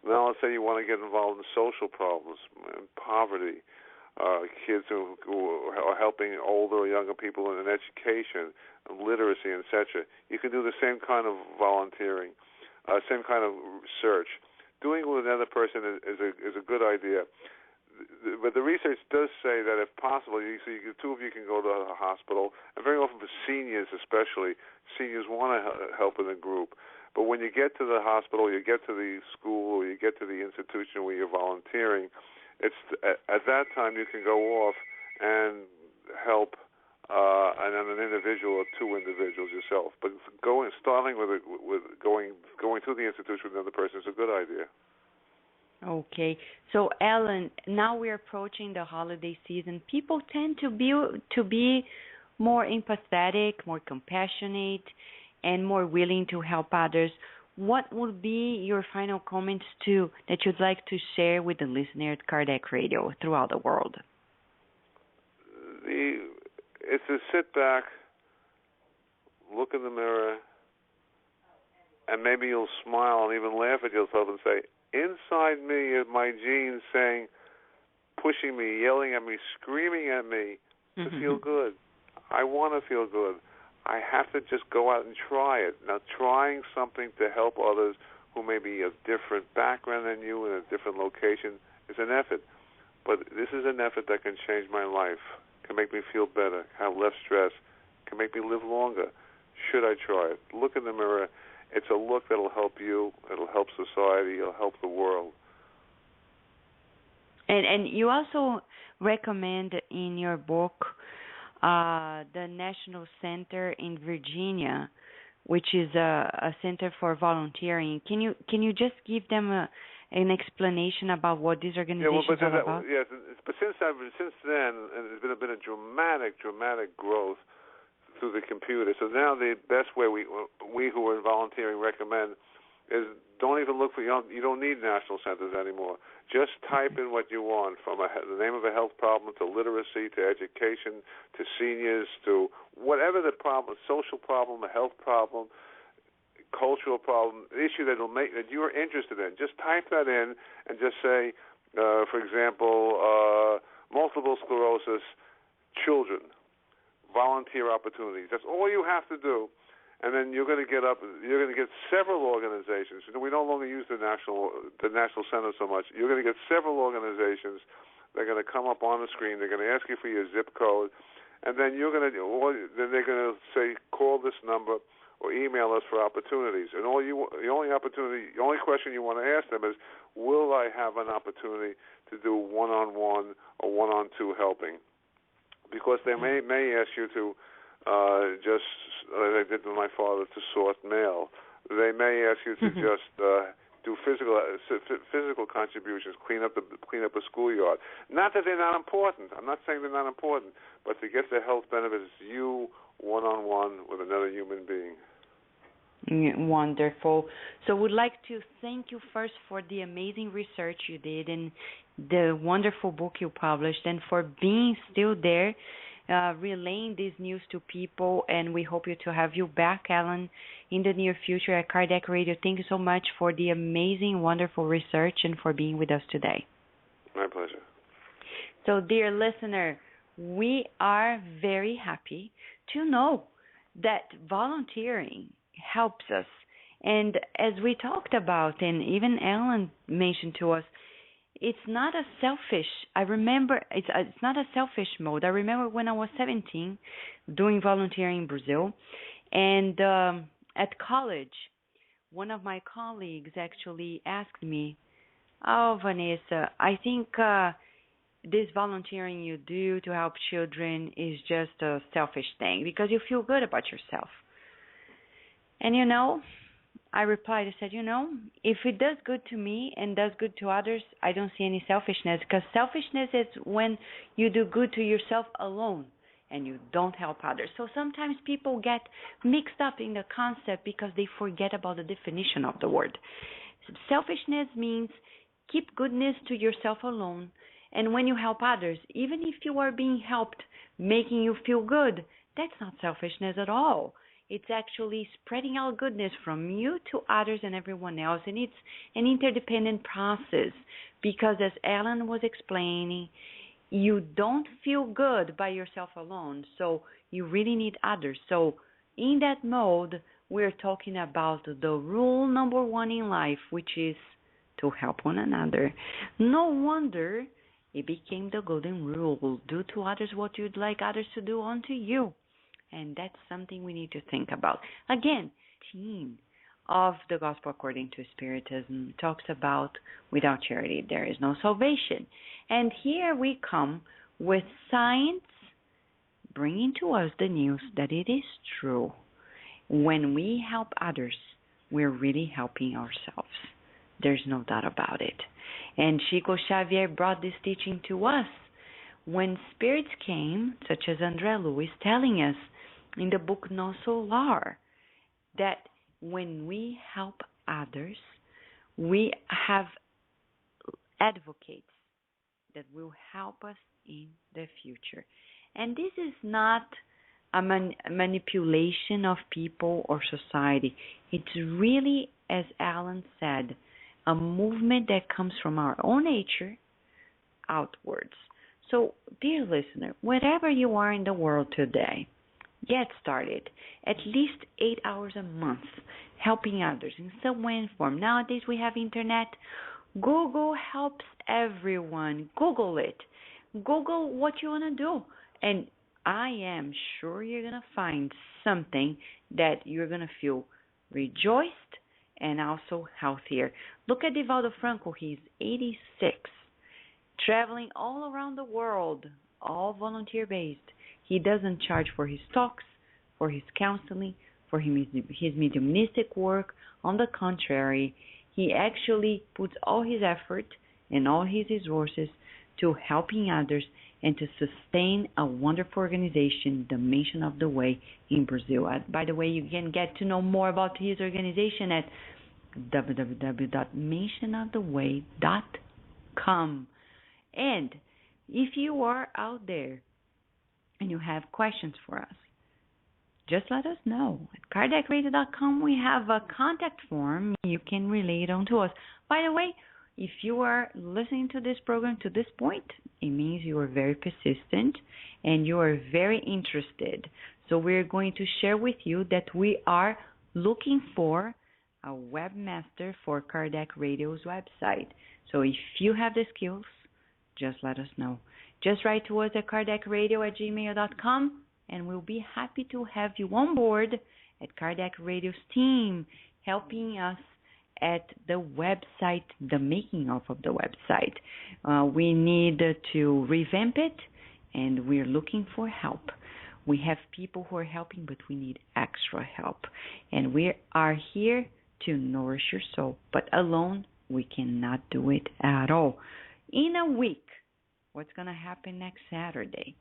Now, let's say you want to get involved in social problems, poverty, kids who are helping older or younger people in education, and literacy, etc. You can do the same kind of volunteering, same kind of research. Doing it with another person is a good idea. But the research does say that if possible, the two of you can go to a hospital, and very often for seniors especially, seniors want to help in a group. But when you get to the hospital, you get to the school, or you get to the institution where you're volunteering, it's at that time you can go off and help and then an individual or two individuals yourself. But starting with going through the institution with another person is a good idea. Okay. So, Alan, now we're approaching the holiday season. People tend to be more empathetic, more compassionate, and more willing to help others. What would be your final comments that you'd like to share with the listener at Kardec Radio throughout the world? It's to sit back, look in the mirror, and maybe you'll smile and even laugh at yourself and say, inside me is my genes saying, pushing me, yelling at me, screaming at me to feel good. I want to feel good. I have to just go out and try it. Now, trying something to help others who may be of different background than you in a different location is an effort. But this is an effort that can change my life, can make me feel better, have less stress, can make me live longer. Should I try it? Look in the mirror. It's a look that'll help you. It'll help society. It'll help the world. And you also recommend in your book the National Center in Virginia, which is a center for volunteering. Can you just give them an explanation about what these organizations are about? Yes, but since then, there's been a dramatic growth through the computer. So now the best way we who are volunteering recommend is don't even look for you don't need national centers anymore. Just type in what you want, from the name of a health problem to literacy to education to seniors to whatever the problem, social problem, a health problem, cultural problem, issue that you're interested in. Just type that in and just say, for example, multiple sclerosis, children, volunteer opportunities. That's all you have to do. And then you're going to get several organizations. We no longer use the national center so much. You're going to get several organizations. They're going to come up on the screen. They're going to ask you for your zip code, and then they're going to say, call this number or email us for opportunities. And the only question you want to ask them is, will I have an opportunity to do one-on-one or one-on-two helping? Because they may ask you to just, like I did with my father, to sort mail. They may ask you to just do physical contributions, clean up a schoolyard. Not that they're not important. I'm not saying they're not important, but to get the health benefits, you one-on-one with another human being. Wonderful. So we'd like to thank you first for the amazing research you did and the wonderful book you published, and for being still there, relaying this news to people. And we hope to have you back, Alan, in the near future at Kardec Radio. Thank you so much for the amazing, wonderful research and for being with us today. My pleasure. So, dear listener, we are very happy to know that volunteering helps us. And as we talked about, and even Alan mentioned to us, it's not a selfish. I remember it's not a selfish mode. I remember when I was 17, doing volunteering in Brazil, and at college, one of my colleagues actually asked me, "Oh, Vanessa, I think this volunteering you do to help children is just a selfish thing because you feel good about yourself." And I replied, I said, if it does good to me and does good to others, I don't see any selfishness, because selfishness is when you do good to yourself alone and you don't help others. So sometimes people get mixed up in the concept because they forget about the definition of the word. Selfishness means keep goodness to yourself alone, and when you help others, even if you are being helped, making you feel good, that's not selfishness at all. It's actually spreading out goodness from you to others and everyone else. And it's an interdependent process because, as Alan was explaining, you don't feel good by yourself alone. So you really need others. So in that mode, we're talking about the rule number one in life, which is to help one another. No wonder it became the golden rule. Do to others what you'd like others to do unto you. And that's something we need to think about. Again, 18 of the Gospel According to Spiritism talks about without charity there is no salvation. And here we come with science bringing to us the news that it is true. When we help others, we're really helping ourselves. There's no doubt about it. And Chico Xavier brought this teaching to us when spirits came, such as André Luiz, telling us in the book No Solar that when we help others, we have advocates that will help us in the future. And this is not a manipulation of people or society. It's really, as Alan said, a movement that comes from our own nature outwards. So, dear listener, wherever you are in the world today, get started. At least 8 hours a month helping others in some way and form. Nowadays we have internet. Google helps everyone. Google it. Google what you want to do. And I am sure you're going to find something that you're going to feel rejoiced and also healthier. Look at Divaldo Franco. He's 86, traveling all around the world, all volunteer-based. He doesn't charge for his talks, for his counseling, for his mediumistic work. On the contrary, he actually puts all his effort and all his resources to helping others and to sustain a wonderful organization, the Mission of the Way in Brazil. By the way, you can get to know more about his organization at www.missionoftheway.com. And if you are out there and you have questions for us, just let us know. At KardecRadio.com, we have a contact form. You can relay it on to us. By the way, if you are listening to this program to this point, it means you are very persistent and you are very interested. So we're going to share with you that we are looking for a webmaster for Kardec Radio's website. So if you have the skills, just let us know. Just write to us at kardecradio@gmail.com, and we'll be happy to have you on board at Kardec Radio's team, helping us at the website, the making of the website. We need to revamp it, and we're looking for help. We have people who are helping, but we need extra help. And we are here to nourish your soul, but alone we cannot do it at all. In a week, what's going to happen next Saturday?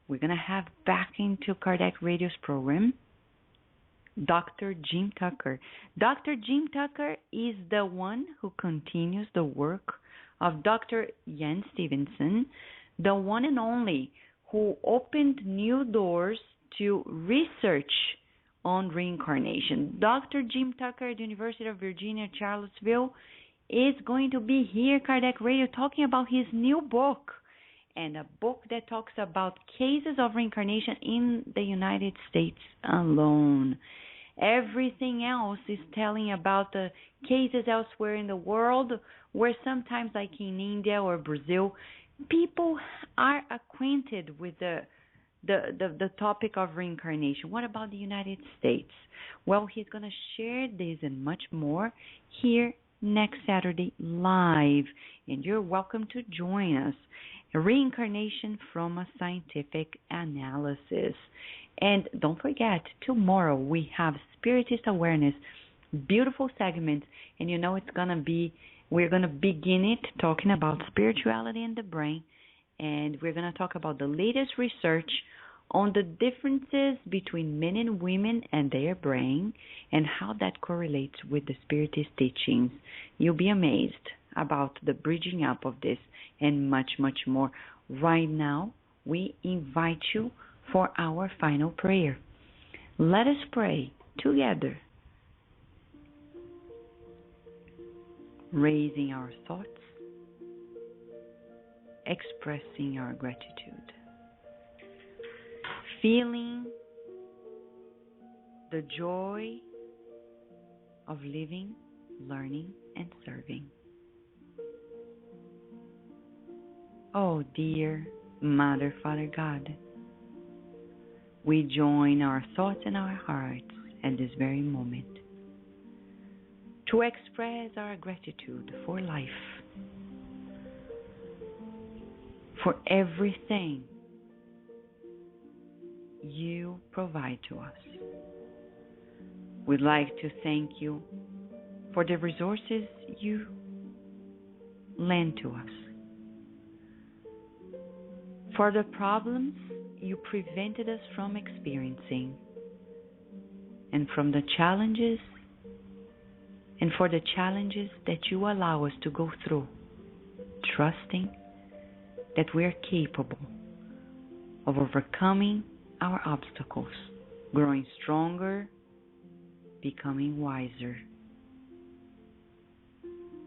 We're going to have back into Kardec Radio's program Dr. Jim Tucker. Dr. Jim Tucker is the one who continues the work of Dr. Jan Stevenson, the one and only who opened new doors to research on reincarnation. Dr. Jim Tucker at the University of Virginia, Charlottesville, is going to be here, Kardec Radio, talking about his new book, and a book that talks about cases of reincarnation in the United States alone. Everything else is telling about the cases elsewhere in the world, where sometimes, like in India or Brazil, people are acquainted with the topic of reincarnation. What about the United States? Well, he's going to share this and much more here next Saturday live, and you're welcome to join us. Reincarnation from a scientific analysis. And don't forget, tomorrow we have Spiritist Awareness, beautiful segments, and you know we're going to begin it talking about spirituality and the brain, and we're going to talk about the latest research on the differences between men and women and their brain and how that correlates with the Spiritist teachings. You'll be amazed about the bridging up of this and much, much more. Right now, we invite you for our final prayer. Let us pray together, raising our thoughts, expressing our gratitude, feeling the joy of living, learning, and serving. Oh, dear Mother, Father God, we join our thoughts and our hearts at this very moment to express our gratitude for life, for everything you provide to us. We'd like to thank you for the resources you lend to us, for the problems you prevented us from experiencing, and for the challenges that you allow us to go through, trusting that we're capable of overcoming our obstacles, growing stronger, becoming wiser.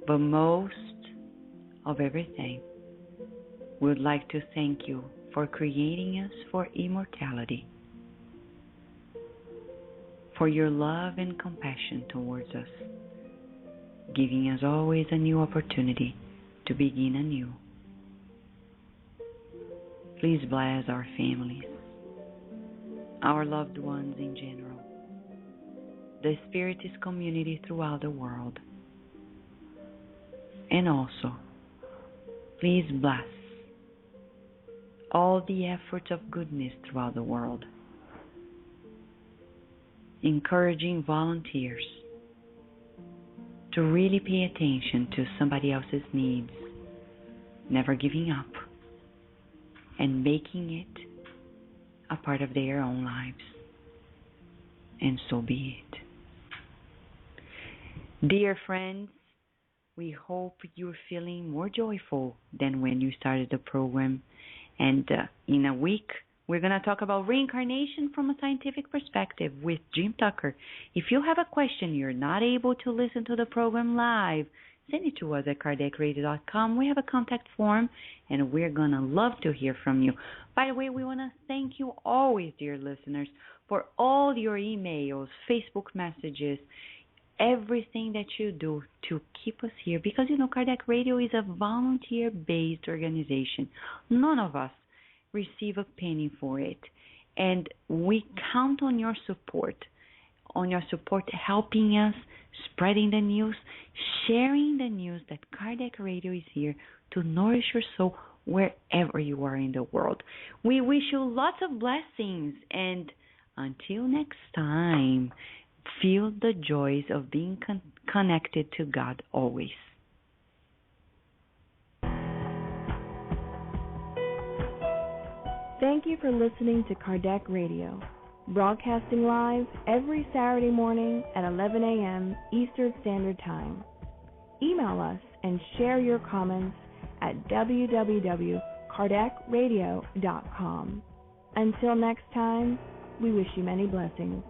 But most of everything, we would like to thank you for creating us for immortality, for your love and compassion towards us, giving us always a new opportunity to begin anew. Please bless our families, our loved ones in general, the Spiritist community throughout the world, and also, please bless all the efforts of goodness throughout the world, encouraging volunteers to really pay attention to somebody else's needs, never giving up, and making it a part of their own lives. And so be it. Dear friends, we hope you're feeling more joyful than when you started the program. And in a week, we're going to talk about reincarnation from a scientific perspective with Jim Tucker. If you have a question, you're not able to listen to the program live, send it to us at KardecRadio.com. We have a contact form, and we're going to love to hear from you. By the way, we want to thank you always, dear listeners, for all your emails, Facebook messages, everything that you do to keep us here. Because, Kardec Radio is a volunteer-based organization. None of us receive a penny for it. And we count on your support, helping us, spreading the news, sharing the news that Kardec Radio is here to nourish your soul wherever you are in the world. We wish you lots of blessings, and until next time, feel the joys of being connected to God always. Thank you for listening to Kardec Radio, broadcasting live every Saturday morning at 11 a.m. Eastern Standard Time. Email us and share your comments at www.kardecradio.com. Until next time, we wish you many blessings.